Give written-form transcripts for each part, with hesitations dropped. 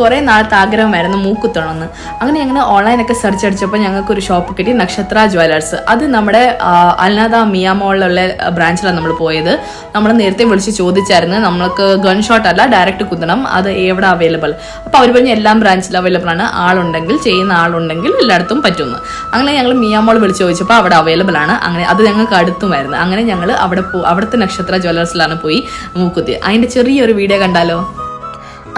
കുറേ നാളത്തെ ആഗ്രഹമായിരുന്നു മൂക്കുത്തണമെന്ന്. അങ്ങനെ ഞങ്ങൾ ഓൺലൈനൊക്കെ സെർച്ച് അടിച്ചപ്പോൾ ഞങ്ങൾക്കൊരു ഷോപ്പ് കിട്ടി, നക്ഷത്ര ജ്വല്ലേഴ്സ്. അത് നമ്മുടെ അൽനാദ മിയാമോളിലുള്ള ബ്രാഞ്ചിലാണ് നമ്മൾ പോയത്. നമ്മൾ നേരത്തെ വിളിച്ച് ചോദിച്ചായിരുന്നു, നമ്മൾക്ക് ഗൺ ഷോട്ട് അല്ല ഡയറക്റ്റ് കുത്തണം, അത് എവിടെ അവൈലബിൾ. അപ്പോൾ അവർ പറഞ്ഞ് എല്ലാം ബ്രാഞ്ചിൽ അവൈലബിൾ ആണ്, ആളുണ്ടെങ്കിൽ ചെയ്യുന്ന ആളുണ്ടെങ്കിൽ എല്ലായിടത്തും പറ്റുമെന്ന്. അങ്ങനെ ഞങ്ങൾ മിയാമോൾ വിളിച്ച് ചോദിച്ചപ്പോൾ അവിടെ അവൈലബിൾ ആണ്. അങ്ങനെ അത് ഞങ്ങൾക്ക് അടുത്തുമായിരുന്നു. അങ്ങനെ ഞങ്ങൾ അവിടുത്തെ നക്ഷത്ര ജ്വല്ലേഴ്സിലാണ് പോയി മൂക്കുത്തി. അതിൻ്റെ ചെറിയൊരു വീഡിയോ കണ്ടാലോ?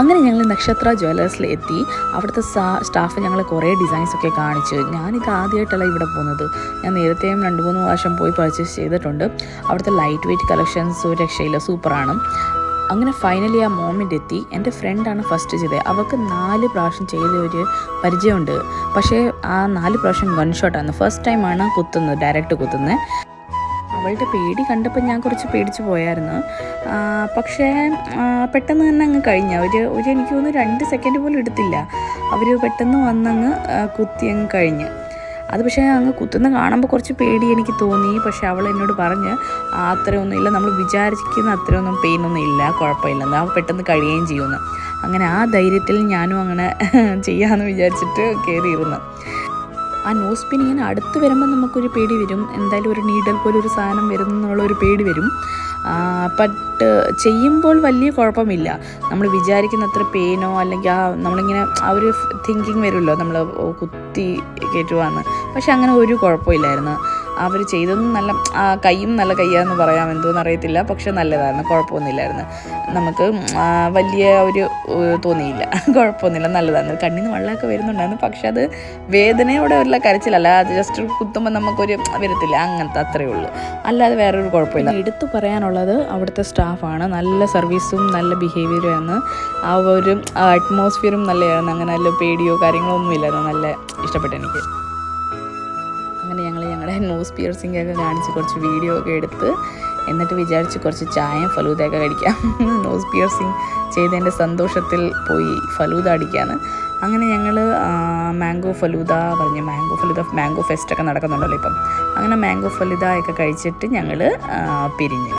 അങ്ങനെ ഞങ്ങൾ നക്ഷത്ര ജ്വല്ലേഴ്സിൽ എത്തി. അവിടുത്തെ സ്റ്റാഫ് ഞങ്ങൾ കുറേ ഡിസൈൻസൊക്കെ കാണിച്ച്. ഞാനിത് ആദ്യമായിട്ടല്ല ഇവിടെ പോകുന്നത്, ഞാൻ നേരത്തെയും 2-3 പ്രാവശ്യം പോയി പർച്ചേസ് ചെയ്തിട്ടുണ്ട്. അവിടുത്തെ ലൈറ്റ് വെയ്റ്റ് കളക്ഷൻസ് ഒരു രക്ഷയില്ല, സൂപ്പറാണ്. അങ്ങനെ ഫൈനലി ആ മോമെൻ്റ് എത്തി. എൻ്റെ ഫ്രണ്ടാണ് ഫസ്റ്റ് ചെയ്തത്. അവൾക്ക് 4 പ്രാവശ്യം ചെയ്ത ഒരു പരിചയമുണ്ട്. പക്ഷേ ആ 4 പ്രാവശ്യം ഗൺ ഷോട്ടാണ്. ഫസ്റ്റ് ടൈമാണ് കുത്തുന്നത്, ഡയറക്റ്റ് കുത്തുന്നത്. അവളുടെ പേടി കണ്ടപ്പോൾ ഞാൻ കുറച്ച് പേടിച്ച് പോയായിരുന്നു. പക്ഷേ പെട്ടെന്ന് തന്നെ അങ്ങ് കഴിഞ്ഞു. എനിക്ക് തോന്നുന്നു 2 സെക്കൻഡ് പോലും എടുത്തില്ല. അവർ പെട്ടെന്ന് വന്നങ്ങ് കുത്തി അങ്ങ് കഴിഞ്ഞ്. അത് പക്ഷേ അങ്ങ് കുത്തുന്ന കാണുമ്പോൾ കുറച്ച് പേടി എനിക്ക് തോന്നി. പക്ഷേ അവൾ എന്നോട് പറഞ്ഞ് അത്രയൊന്നും ഇല്ല, നമ്മൾ വിചാരിക്കുന്ന അത്രയൊന്നും പെയിനൊന്നും ഇല്ല, കുഴപ്പമില്ലെന്ന്, അവൾ പെട്ടെന്ന് കഴിയുകയും ചെയ്യുമെന്ന്. അങ്ങനെ ആ ധൈര്യത്തിൽ ഞാനും അങ്ങനെ ചെയ്യാമെന്ന് വിചാരിച്ചിട്ട് കയറിയിരുന്നു. ആ നോസ് പിൻ ഇങ്ങനെ അടുത്ത് വരുമ്പോൾ നമുക്കൊരു പേടി വരും. എന്തായാലും ഒരു നീഡൽ പോലെ ഒരു സാധനം വരുന്നു എന്നുള്ളൊരു പേടി വരും. ബട്ട് ചെയ്യുമ്പോൾ വലിയ കുഴപ്പമില്ല. നമ്മൾ വിചാരിക്കുന്ന അത്ര പെയിനോ അല്ലെങ്കിൽ നമ്മളിങ്ങനെ ആ ഒരു തിങ്കിങ് വരുമല്ലോ, നമ്മൾ കുത്തി കയറ്റുവാന്ന്. പക്ഷെ അങ്ങനെ ഒരു കുഴപ്പമില്ലായിരുന്നു. അവർ ചെയ്തതും നല്ല, കൈയും നല്ല കയ്യാന്ന് പറയാം, എന്തോന്ന് അറിയത്തില്ല. പക്ഷെ നല്ലതായിരുന്നു, കുഴപ്പമൊന്നുമില്ലായിരുന്നു. നമുക്ക് വലിയ ഒരു തോന്നിയില്ല, കുഴപ്പമൊന്നുമില്ല, നല്ലതായിരുന്നു. കണ്ണിൽ നിന്ന് വെള്ളമൊക്കെ വരുന്നുണ്ടായിരുന്നു. പക്ഷെ അത് വേദനയോടെ ഉള്ള കരച്ചിലല്ല, അത് ജസ്റ്റ് കുത്തുമ്പോൾ നമുക്കൊരു വരത്തില്ല, അങ്ങനത്തെ അത്രയേ ഉള്ളൂ. അല്ലാതെ വേറൊരു കുഴപ്പമില്ല. എടുത്തു പറയാനുള്ളത് അവിടുത്തെ സ്റ്റാഫാണ്. നല്ല സർവീസും നല്ല ബിഹേവിയറുമാണ്. ആ ഒരു അറ്റ്മോസ്ഫിയറും നല്ലതായിരുന്നു. അങ്ങനെ നല്ല പേടിയോ കാര്യങ്ങളോ ഒന്നും ഇല്ലായിരുന്നു. നല്ല ഇഷ്ടപ്പെട്ടു എനിക്ക്. അങ്ങനെ ഞങ്ങളുടെ നോസ് പിയർസിംഗ് ഒക്കെ കാണിച്ച് കുറച്ച് വീഡിയോ ഒക്കെ എടുത്ത്, എന്നിട്ട് വിചാരിച്ച് കുറച്ച് ചായയും ഫലൂദയൊക്കെ കഴിക്കാം. നോസ് പിയർസിങ് ചെയ്തതിൻ്റെ സന്തോഷത്തിൽ പോയി ഫലൂദ അടിക്കുകയാണ്. അങ്ങനെ ഞങ്ങൾ മാംഗോ ഫലൂദ മാംഗോ ഫെസ്റ്റൊക്കെ നടക്കുന്നുണ്ടല്ലോ ഇപ്പം. അങ്ങനെ മാംഗോ ഫലൂദ ഒക്കെ കഴിച്ചിട്ട് ഞങ്ങൾ പിരിഞ്ഞു.